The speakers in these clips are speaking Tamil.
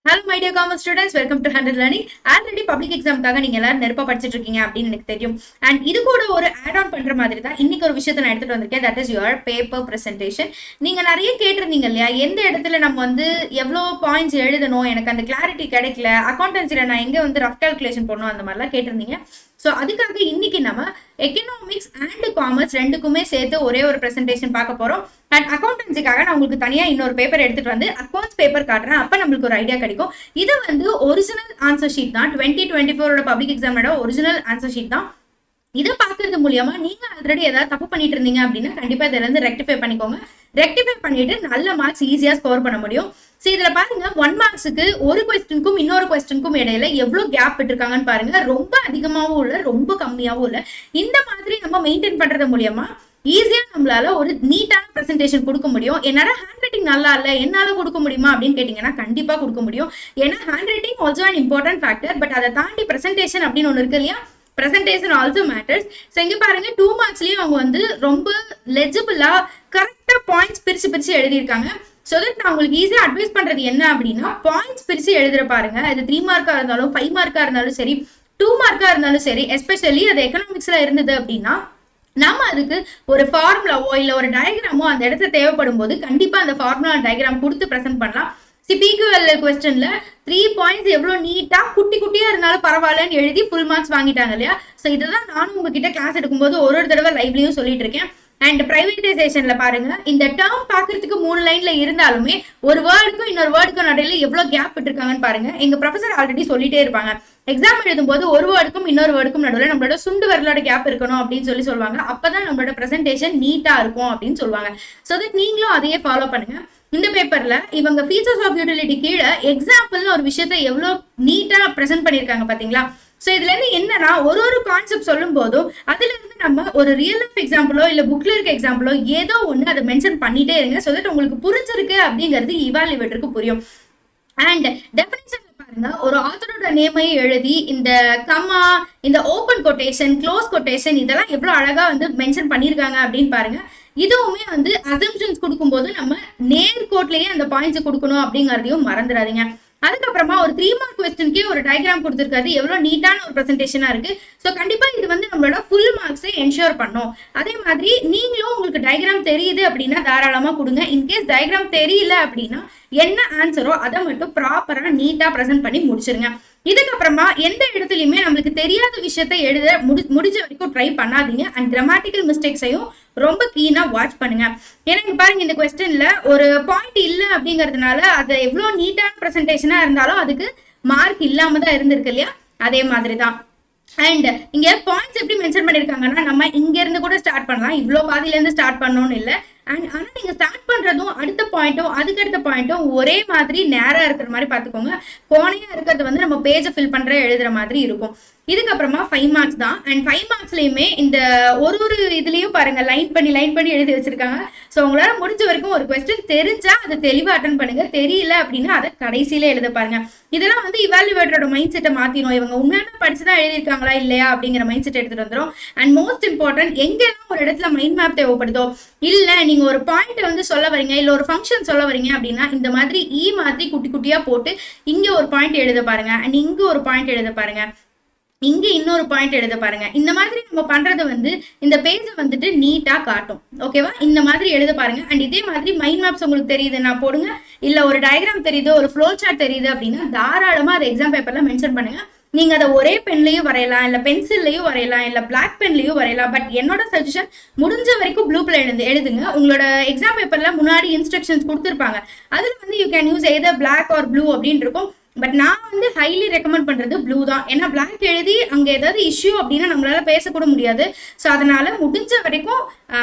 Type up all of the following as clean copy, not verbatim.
Hello my dear commerce students, welcome to 100 learning. Already public எக்ஸாமுக்காக நீங்க எல்லாரும் நெருப்பா படிச்சிட்டு இருக்கீங்க அப்படின்னு எனக்கு தெரியும். அண்ட் இது கூட ஒரு ஆட் ஆன் பண்ற மாதிரி தான் இன்னைக்கு ஒரு விஷயத்தை நான் எடுத்துட்டு வந்திருக்கேன். That is your paper presentation. நீங்க நிறைய கேட்டிருந்தீங்க இல்லையா, எந்த இடத்துல நம்ம வந்து எவ்வளோ பாயிண்ட்ஸ் எழுதணும், எனக்கு அந்த கிளாரிட்டி கிடைக்கல, அக்கௌண்டன்சில நான் எங்க வந்து ரஃப் கால்குலேஷன் பண்ணணும், அந்த மாதிரிலாம் கேட்டிருந்தீங்க. ஸோ அதுக்காக இன்னைக்கு நம்ம எக்கனாமிக்ஸ் அண்ட் காமர்ஸ் ரெண்டுக்குமே சேர்த்து ஒரே ஒரு பிரசன்டேஷன் பார்க்க போறோம். அண்ட் அக்கௌண்டன்சிக்காக நான் உங்களுக்கு தனியா இன்னொரு பேப்பர் எடுத்துட்டு வந்து அக்கௌண்ட்ஸ் பேப்பர் காட்டுறேன். அப்ப நம்மளுக்கு ஒரு ஐடியா கிடைக்கும். இது வந்து ஒரிஜினல் ஆன்சர் ஷீட் தான். 2024 பப்ளிக் எக்ஸாமோட ஒரிஜினல் ஆன்சர் ஷீட் தான். இதை பாக்குறது மூலியமா நீங்க ஆல்ரெடி ஏதாவது தப்பு பண்ணிட்டு இருந்தீங்க அப்படின்னா கண்டிப்பா இதுல இருந்து ரெக்டிஃபை பண்ணிக்கோங்க. ரெக்டிஃபை பண்ணிட்டு நல்ல மார்க்ஸ் ஈஸியா ஸ்கோர் பண்ண முடியும். சரி, இதுல பாருங்க, 1 மார்க்ஸுக்கு ஒரு கொஸ்டினுக்கும் இன்னொரு கொஸ்டினுக்கும் இடையில எவ்வளவு கேப் விட்டுருக்காங்கன்னு பாருங்க. ரொம்ப அதிகமாவும் இல்ல, ரொம்ப கம்மியாவும் இல்ல. இந்த மாதிரி நம்ம மெயின்டைன் பண்றது மூலியமா ஈஸியா நம்மளால ஒரு நீட்டான பிரசன்டேஷன் கொடுக்க முடியும். என்னால ஹேண்ட் ரைட்டிங் நல்லா இல்ல, என்னால கொடுக்க முடியுமா அப்படின்னு கேட்டீங்கன்னா கண்டிப்பா கொடுக்க முடியும். ஏன்னா hand writing also an important factor. But அதை தாண்டி பிரசன்டேஷன் அப்படின்னு ஒன்று இருக்கு இல்லையா, பிரசன்டேஷன் ஆல்சோ மேட்டர்ஸ். ஸோ இங்க பாருங்க, 2 மார்க்ஸ்லயும் அவங்க வந்து ரொம்ப லெஜிபிளா கரெக்டா பாயிண்ட்ஸ் பிரிச்சு எழுதியிருக்காங்க. ஸோ தட் நான் உங்களுக்கு ஈஸியா அட்வைஸ் பண்றது என்ன அப்படின்னா, பாயிண்ட்ஸ் பிரிச்சு எழுதுற பாருங்க. அது 3 மார்க்கா இருந்தாலும் 5 மார்க்கா இருந்தாலும் சரி, 2 மார்க்கா இருந்தாலும் சரி, எஸ்பெஷலி அது எக்கனாமிக்ஸ்ல இருந்தது அப்படின்னா நம்ம அதுக்கு ஒரு ஃபார்முலாவோ இல்ல ஒரு டயக்ராமோ அந்த இடத்துல தேவைப்படும் போது கண்டிப்பா அந்த ஃபார்முலா டயக்ராம் கொடுத்து ப்ரெசென்ட் பண்ணலாம். பிக்யூஎல் கொஸ்டின்ல 3 பாயிண்ட்ஸ் எவ்வளவு நீட்டா குட்டி குட்டியா இருந்தாலும் பரவாயில்லன்னு எழுதி ஃபுல் மார்க்ஸ் வாங்கிட்டாங்க இல்லையா. ஸோ இதுதான் நானும் உங்ககிட்ட கிளாஸ் எடுக்கும்போது ஒரு தடவை லைவ்லயும் சொல்லிட்டு இருக்கேன். அண்ட் பிரைவேடைசேஷன்ல பாருங்க, இந்த டேர்ம் பாக்குறதுக்கு 3 லைன்ல இருந்தாலுமே ஒரு வேர்டுக்கும் இன்னொரு வேர்டுக்கும் நடுவில் எவ்வளவு கேப் விட்டுருக்காங்கன்னு பாருங்க. எங்க ப்ரொஃபசர் ஆல்ரெடி சொல்லிட்டே இருப்பாங்க, எக்ஸாம் எழுதும் போது ஒரு வேர்டுக்கும் இன்னொரு வேர்டுக்கும் நடுவில் நம்மளோட சுண்டு வரலோட கேப் இருக்கணும் அப்படின்னு சொல்லுவாங்க. அப்பதான் நம்மளோட பிரசன்டேஷன் நீட்டா இருக்கும் அப்படின்னு சொல்லுவாங்க. ஸோ தட் நீங்களும் அதையே ஃபாலோ பண்ணுங்க. இந்த பேப்பர்ல இவங்க ஃபீச்சர்ஸ் ஆஃப் யூட்டிலிட்டி கீழே எக்ஸாம்பிள்னு ஒரு விஷயத்தை எவ்வளவு நீட்டா பிரசென்ட் பண்ணிருக்காங்க பாத்தீங்களா. ஸோ இதுல இருந்து என்னன்னா, ஒரு கான்செப்ட் சொல்லும் போதும் அதுல இருந்து நம்ம ஒரு ரியல் லைஃப் எக்ஸாம்பிளோ இல்ல புக்ல இருக்க எக்ஸாம்பிளோ ஏதோ ஒண்ணு அதை மென்ஷன் பண்ணிட்டே இருங்க. ஸோ தட் உங்களுக்கு புரிஞ்சிருக்கு அப்படிங்கிறது இவாலுவேட்டருக்கு புரியும். அண்ட் டெஃபினிஷன்ல பாருங்க, ஒரு ஆத்தரோட நேமையும் எழுதி இந்த கமா, இந்த ஓப்பன் கொட்டேஷன், க்ளோஸ் கொட்டேஷன் இதெல்லாம் எவ்வளவு அழகா வந்து மென்ஷன் பண்ணிருக்காங்க அப்படின்னு பாருங்க. இதுவுமே வந்து அசம்ஷன்ஸ் கொடுக்கும்போது நம்ம நேர்கோட்லயே அந்த பாயிண்ட்ஸ் கொடுக்கணும் அப்படிங்கறதையும் மறந்துடாதீங்க. அதுக்கப்புறமா ஒரு 3 மார்க் கொஸ்டினுக்கே ஒரு டயக்ராம் கொடுத்துருக்காரு. எவ்வளவு நீட்டான ஒரு பிரசன்டேஷனா இருக்கு. ஸோ கண்டிப்பா இது வந்து நம்மளோட ஃபுல் மார்க்ஸை என்ஷூர் பண்ணும். அதே மாதிரி நீங்களும் உங்களுக்கு டயக்ராம் தெரியுது அப்படின்னா தாராளமா கொடுங்க. இன்கேஸ் டயக்ராம் தெரியல அப்படின்னா என்ன ஆன்சரோ அதை மட்டும் ப்ராப்பரா நீட்டா பிரசென்ட் பண்ணி முடிச்சிருங்க. இதுக்கப்புறமா எந்த இடத்துலயுமே நம்மளுக்கு தெரியாத விஷயத்தை எழுத முடிஞ்ச வரைக்கும் ட்ரை பண்ணாதீங்க. அண்ட் கிராமட்டிக்கல் மிஸ்டேக்ஸையும் ரொம்ப கீனா வாட்ச் பண்ணுங்க. எனக்கு பாருங்க, இந்த கொஸ்டின்ல ஒரு பாயிண்ட் இல்ல அப்படிங்கறதுனால அது எவ்வளவு நீட்டான பிரசன்டேஷனா இருந்தாலும் அதுக்கு மார்க் இல்லாம தான் இருந்திருக்கு இல்லையா. அதே மாதிரிதான் அண்ட் இங்க பாயிண்ட்ஸ் எப்படி மென்ஷன் பண்ணிருக்காங்கன்னா, நம்ம இங்க இருந்து கூட ஸ்டார்ட் பண்ணலாம், இவ்வளவு பாதியில இருந்து ஸ்டார்ட் பண்ணணும்னு இல்லை. அண்ட் ஆனா நீங்க ஸ்டார்ட் பண்றதும் அடுத்த பாயிண்ட்டும் அதுக்கு அடுத்த பாயிண்ட்டும் ஒரே மாதிரி நேரா இருக்கிற மாதிரி பாத்துக்கோங்க. கோணையா இருக்கிறது வந்து நம்ம பேஜை ஃபில் பண்ற எழுதுற மாதிரி இருக்கும். இதுக்கப்புறமா 5 மார்க்ஸ் தான். அண்ட் 5 மார்க்ஸ்லயுமே இந்த ஒரு இதுலயும் பாருங்க லைன் பண்ணி எழுதி வச்சிருக்காங்க. ஸோ உங்களால முடிஞ்ச வரைக்கும் ஒரு கொஸ்டின் தெரிஞ்சா அதை தெளிவா அட்டன் பண்ணுங்க, தெரியல அப்படின்னா அதை கடைசியில எழுத பாருங்க. இதெல்லாம் வந்து இவாலுவேட்டரோட மைண்ட் செட்டை மாத்திரும். இவங்க உண்மையான படிச்சுதான் எழுதியிருக்காங்களா இல்லையா அப்படிங்கிற மைண்ட் செட் எடுத்துட்டு வந்துடும். அண்ட் மோஸ்ட் இம்பார்ட்டன்ட், எங்கெல்லாம் ஒரு இடத்துல மைண்ட் மேப் தேவைப்படுதோ, இல்ல நீங்க ஒரு பாயிண்ட் வந்து சொல்ல வரீங்க, இல்ல ஒரு ஃபங்க்ஷன் சொல்ல வரீங்க அப்படின்னா இந்த மாதிரி மாதிரி குட்டி குட்டியா போட்டு இங்க ஒரு பாயிண்ட் எழுத பாருங்க, அண்ட் இங்க ஒரு பாயிண்ட் எழுத பாருங்க, இங்க இன்னொரு பாயிண்ட் எழுத பாருங்க. இந்த மாதிரி நம்ம பண்றது வந்து இந்த பேஜ் வந்துட்டு நீட்டா காட்டும். ஓகேவா, இந்த மாதிரி எழுத பாருங்க. அண்ட் இதே மாதிரி மைண்ட் மேப்ஸ் உங்களுக்கு தெரியுது நான் போடுங்க, இல்ல ஒரு டயக்ராம் தெரியுது, ஒரு ஃப்ளோ சார்ட் தெரியுது அப்படின்னா தாராளமா அதை எக்ஸாம் பேப்பர்ல மென்ஷன் பண்ணுங்க. நீங்க அதை ஒரே பென்லயும் வரையலாம், இல்ல பென்சில்லையும் வரையலாம், இல்ல பிளாக் பென்லயும் வரையலாம். பட் என்னோட சஜஷன், முடிஞ்ச வரைக்கும் ப்ளூ பென் எழுதுங்க. உங்களோட எக்ஸாம் பேப்பர்ல முன்னாடி இன்ஸ்ட்ரக்ஷன்ஸ் கொடுத்துருப்பாங்க, அதுல வந்து you can use either black or blue அப்படின்னு இருக்கும். பட் நான் வந்து ஹைலி ரெக்கமெண்ட் பண்றது ப்ளூ தான். ஏன்னா பிளாக் எழுதி அங்க ஏதாவது இஷ்யூ அப்படின்னா நம்மளால பேசக்கூட முடியாது. ஸோ அதனால முடிஞ்ச வரைக்கும்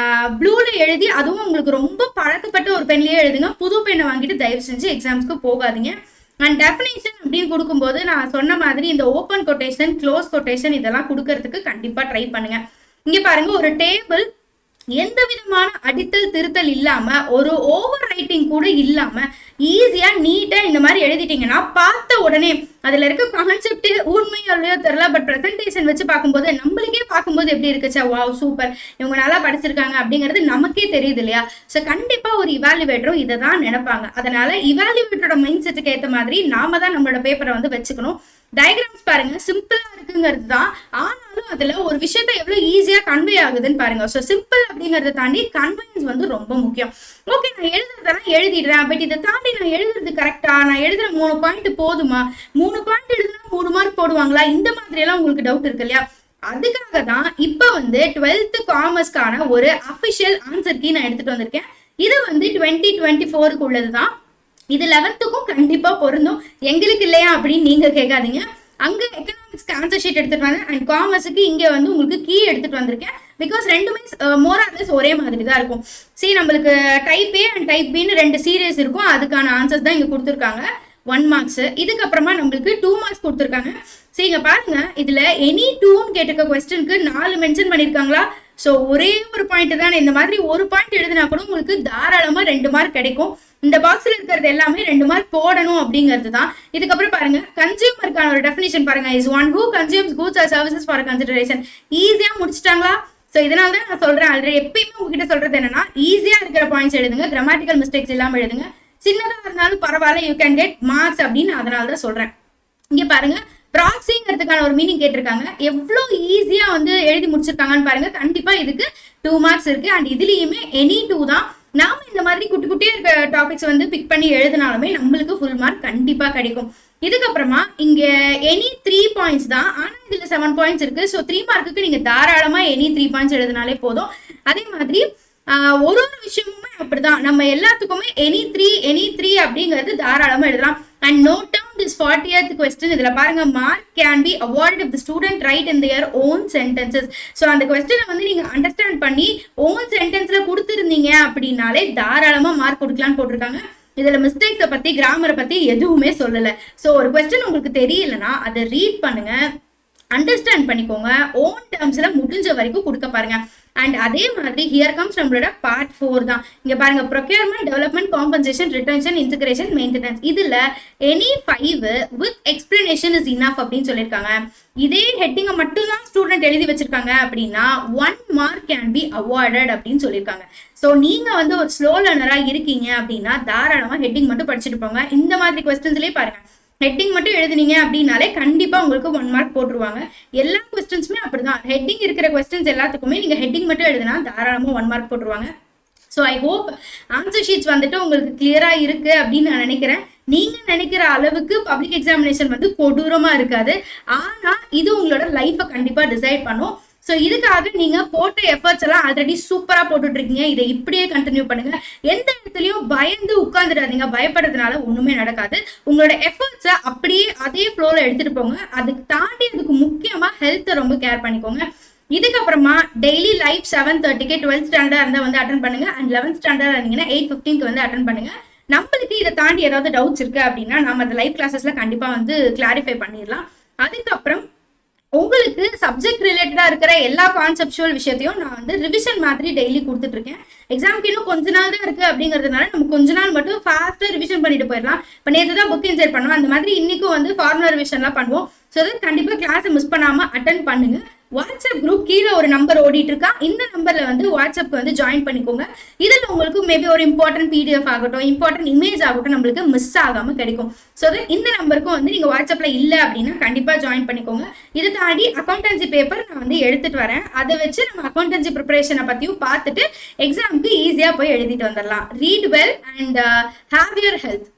ப்ளூல எழுதி, அதுவும் உங்களுக்கு ரொம்ப பழக்கப்பட்ட ஒரு பென்லயே எழுதுங்க. புது பெண்ணை வாங்கிட்டு தயவு செஞ்சு எக்ஸாம்ஸ்க்கு போகாதீங்க. அண்ட் டெஃபினேஷன் அப்படின்னு கொடுக்கும்போது நான் சொன்ன மாதிரி இந்த ஓப்பன் கொட்டேஷன், க்ளோஸ் கொட்டேஷன் இதெல்லாம் கொடுக்கறதுக்கு கண்டிப்பா ட்ரை பண்ணுங்க. இங்க பாருங்க, ஒரு டேபிள் எந்த விதமான அடித்தல் திருத்தல் இல்லாம ஒரு ஓவர் ரைட்டிங் கூட இல்லாம ஈஸியா நீட்டா இந்த மாதிரி எழுதிட்டீங்கன்னா பார்த்த உடனே அதுல இருக்க கான்செப்ட் உண்மையோ இல்லையோ தெரியல, பட் பிரசன்டேஷன் வச்சு பார்க்கும்போது நம்மளுக்கே பார்க்கும்போது எப்படி இருக்குச்சா, வாவ் சூப்பர், இவங்க நல்லா படிச்சிருக்காங்க அப்படிங்கிறது நமக்கே தெரியுது இல்லையா. ஸோ கண்டிப்பா ஒரு இவாலுவேட்டரும் இதை தான் நினைப்பாங்க. அதனால இவாலுவேட்டரோட மைண்ட் செட்டுக்கு ஏற்ற மாதிரி நாம தான் நம்மளோட பேப்பரை வந்து வச்சுக்கணும். டயக்ராம்ஸ் பாருங்க, சிம்பிளா இருக்குங்கிறது தான், ஆனாலும் அதுல ஒரு விஷயத்த எவ்வளவு ஈஸியா கன்வே ஆகுதுன்னு பாருங்க. ஸோ சிம்பிள் அப்படிங்கறத தாண்டி கன்வென்ஸ் வந்து ரொம்ப முக்கியம். ஓகே, நான் எழுதுறதெல்லாம் எழுதிடுறேன், பட் இதை தாண்டி நான் எழுதுறது கரெக்டா, நான் எழுதுற 3 பாயிண்ட் போதுமா, 3 பாயிண்ட் எழுதுனா 3 மார்க் போடுவாங்களா, இந்த மாதிரி எல்லாம் உங்களுக்கு டவுட் இருக்கு இல்லையா. அதுக்காக தான் இப்ப வந்து 12th காமர்ஸ்க்கான ஒரு அபிஷியல் ஆன்சர் கீ நான் எடுத்துட்டு வந்திருக்கேன். இது வந்து 2024க்கு உள்ளதுதான். இது 11க்கும் கண்டிப்பா பொருந்தும். எங்களுக்கு இல்லையா அப்படின்னு நீங்க கேட்காதீங்க. அங்க எக்கனாமிக்ஸ்க்கு ஆன்சர் ஷீட் எடுத்துட்டு வந்தேன் அண்ட் காமர்ஸுக்கு இங்க வந்து உங்களுக்கு கீ எடுத்துட்டு வந்திருக்கேன். பிகாஸ் ரெண்டுமே மோர் ஆர் லெஸ் ஒரே மாதிரி தான் இருக்கும். சரி, நம்மளுக்கு டைப் ஏ அண்ட் டைப் பின்னு 2 சீரியஸ் இருக்கும். அதுக்கான ஆன்சர்ஸ் தான் இங்க கொடுத்துருக்காங்க, 1 மார்க்ஸ். இதுக்கப்புறமா நம்மளுக்கு 2 மார்க்ஸ் கொடுத்துருக்காங்க. சரி, இங்க பாருங்க, இதுல எனி டூன்னு கேட்டிருக்க கொஸ்டினுக்கு 4 மென்ஷன் பண்ணிருக்காங்களா. ஸோ ஒரே ஒரு பாயிண்ட் தானே, இந்த மாதிரி ஒரு பாயிண்ட் எழுதினா கூட உங்களுக்கு தாராளமா 2 மார்க் கிடைக்கும். இந்த பாக்ஸ்ல இருக்கிறது எல்லாமே 2 மார்க் போடணும் அப்படிங்கிறது தான். இதுக்கப்புறம் பாருங்க, கன்சியூமருக்கான ஒரு டெஃபினிஷன் பாருங்க, is one who consumes goods or services for consideration. ஈஸியா முடிச்சிட்டாங்களா. ஸோ இதனால தான் நான் சொல்றேன், ஆல்ரெடி எப்பயுமே உங்ககிட்ட சொல்றது என்னன்னா, ஈஸியா இருக்கிற பாயிண்ட்ஸ் எழுதுங்க, கிராமட்டிக்கல் மிஸ்டேக்ஸ் இல்லாம எழுதுங்க. சின்னதா இருந்தாலும் பரவாயில்ல, யூ கேன் கெட் மார்க்ஸ் அப்படின்னு அதனால தான் சொல்றேன். இங்க பாருங்க, ப்ராக்ஸிங்கிறதுக்கான ஒரு மீனிங் கேட்டிருக்காங்க. எவ்வளோ ஈஸியா வந்து எழுதி முடிச்சிருக்காங்கன்னு பாருங்க. கண்டிப்பா இதுக்கு 2 மார்க்ஸ் இருக்கு. அண்ட் இதுலயுமே எனி 2 தான். நாம இந்த மாதிரி குட்டி குட்டியா இருக்க டாபிக்ஸ் வந்து பிக் பண்ணி எழுதினாலுமே நம்மளுக்கு ஃபுல் மார்க் கண்டிப்பா கிடைக்கும். இதுக்கப்புறமா இங்க எனி 3 பாயிண்ட்ஸ் தான், ஆனா இதுல 7 பாயிண்ட்ஸ் இருக்கு. ஸோ 3 மார்க்குக்கு நீங்க தாராளமா எனி 3 பாயிண்ட்ஸ் எழுதினாலே போதும். அதே மாதிரி ஒரு விஷயமுமே அப்படிதான், நம்ம எல்லாத்துக்குமே எனி த்ரீ அப்படிங்கிறது தாராளமா எழுதலாம். And note down this 40th question. இதுல பாருங்க, mark can be awarded if the student write in their own sentences. So அந்த கொஸ்டினை வந்து நீங்க அண்டர்ஸ்டாண்ட் பண்ணி ஓன் சென்டென்ஸ்ல கொடுத்துருந்தீங்க அப்படின்னாலே தாராளமா மார்க் கொடுக்கலான்னு போட்டிருக்காங்க. இதுல மிஸ்டேக்ஸை பத்தி கிராமரை பத்தி எதுவுமே சொல்லல. ஸோ ஒரு கொஸ்டின் உங்களுக்கு தெரியலன்னா அதை ரீட் பண்ணுங்க, அண்டர்ஸ்டாண்ட் பண்ணிக்கோங்க, ஓன் டேர்ம்ஸ்ல முடிஞ்ச வரைக்கும் கொடுக்க பாருங்க. அண்ட் அதே மாதிரி ஹியர் கம்ஸ் நம்மளோட பார்ட் 4 தான். இங்க பாருங்க, procurement, development, compensation, retention, integration, maintenance. இதுல any 5 with explanation is enough அப்படின்னு சொல்லியிருக்காங்க. இதே ஹெட்டிங்கை மட்டும் தான் ஸ்டூடெண்ட் எழுதி வச்சிருக்காங்க அப்படின்னா 1 மார்க் கேன் பி அவார்டட் அப்படின்னு சொல்லியிருக்காங்க. ஸோ நீங்க வந்து ஒரு ஸ்லோ லேர்னரா இருக்கீங்க அப்படின்னா தாராளமா ஹெட்டிங் மட்டும் படிச்சுட்டு போங்க. இந்த மாதிரி கொஸ்டின்ஸ்லயே பாருங்க, ஹெட்டிங் மட்டும் எழுதுனீங்க அப்படின்னாலே கண்டிப்பா உங்களுக்கு 1 மார்க் போட்டுருவாங்க. எல்லா கொஸ்டின்ஸுமே அப்படிதான், ஹெட்டிங் இருக்கிற கொஸ்டின்ஸ் எல்லாத்துக்குமே நீங்க ஹெட்டிங் மட்டும் எழுதுனா தாராளமா 1 மார்க் போட்டுருவாங்க. So I hope answer sheets வந்துட்டு உங்களுக்கு கிளியரா இருக்கு அப்படின்னு நான் நினைக்கிறேன். நீங்க நினைக்கிற அளவுக்கு பப்ளிக் எக்ஸாமினேஷன் வந்து கொடூரமா இருக்காது, ஆனா இது உங்களோட லைஃபை கண்டிப்பா டிசைட் பண்ணும். ஸோ இதுக்காக நீங்க போட்ட எஃபர்ட்ஸ் எல்லாம் ஆல்ரெடி சூப்பரா போட்டுட்டு இருக்கீங்க. இதை இப்படியே கண்டினியூ பண்ணுங்க. எந்த இடத்துலயும் பயந்து உட்கார்ந்துடாதீங்க. பயப்படுறதுனால ஒண்ணுமே நடக்காது. உங்களோட எஃபர்ட்ஸை அப்படியே அதே ஃப்ளோல எடுத்துட்டு போங்க. அதுக்கு தாண்டி அதுக்கு முக்கியமா ஹெல்த்தை ரொம்ப கேர் பண்ணிக்கோங்க. இதுக்கப்புறமா டெய்லி லைவ் 7:30க்கு 12th ஸ்டாண்டர்ட் இருந்தா வந்து அட்டன் பண்ணுங்க. அண்ட் 11th ஸ்டாண்டர்ட் இருந்தீங்கன்னா 8:15க்கு வந்து அட்டன் பண்ணுங்க. நம்மளுக்கு இதை தாண்டி ஏதாவது டவுட்ஸ் இருக்கு அப்படின்னா நம்ம அந்த லைவ் கிளாஸஸ்ல கண்டிப்பா வந்து கிளாரிஃபை பண்ணிடலாம். அதுக்கப்புறம் உங்களுக்கு சப்ஜெக்ட் ரிலேட்டடா இருக்கிற எல்லா கான்செப்சுவல் விஷயத்தையும் நான் வந்து ரிவிஷன் மாதிரி டெய்லி கொடுத்துட்டு இருக்கேன். எக்ஸாமுக்கு இன்னும் கொஞ்ச நாள் தான் இருக்கு அப்படிங்கிறதுனால நம்ம கொஞ்ச நாள் மட்டும் ஃபாஸ்டா ரிவிஷன் பண்ணிட்டு போயிடலாம். இப்போ நேற்று தான் புக் இன்சைட் பண்ணோம், அந்த மாதிரி இன்னைக்கும் வந்து ஃபார்முலா ரிவிஷன்லாம் பண்ணுவோம். ஸோ அது கண்டிப்பா கிளாஸை மிஸ் பண்ணாம அட்டன் பண்ணுங்க. வாட்ஸ்அப் குரூப் கீழே ஒரு நம்பர் ஓடிட்டு இருக்கா, இந்த நம்பர்ல வந்து வாட்ஸ்அப் வந்து ஜாயின் பண்ணிக்கோங்க. இதுல உங்களுக்கு மேபி ஒரு இம்பார்ட்டன்ட் PDF ஆகட்டும், இம்பார்ட்டன்ட் இமேஜ் ஆகட்டும் நம்மளுக்கு மிஸ் ஆகாம கிடைக்கும். ஸோ இந்த நம்பருக்கும் வந்து நீங்க வாட்ஸ்அப்ல இல்ல அப்படின்னா கண்டிப்பா ஜாயின் பண்ணிக்கோங்க. இதை தாண்டி அக்கௌண்டன்சி பேப்பர் நான் வந்து எடுத்துட்டு வரேன். அதை வச்சு நம்ம அக்கௌண்டன்சி ப்ரிப்பரேஷனை பத்தியும் பார்த்துட்டு எக்ஸாமுக்கு ஈஸியா போய் எழுதிட்டு வந்துடலாம். Read well and have your health.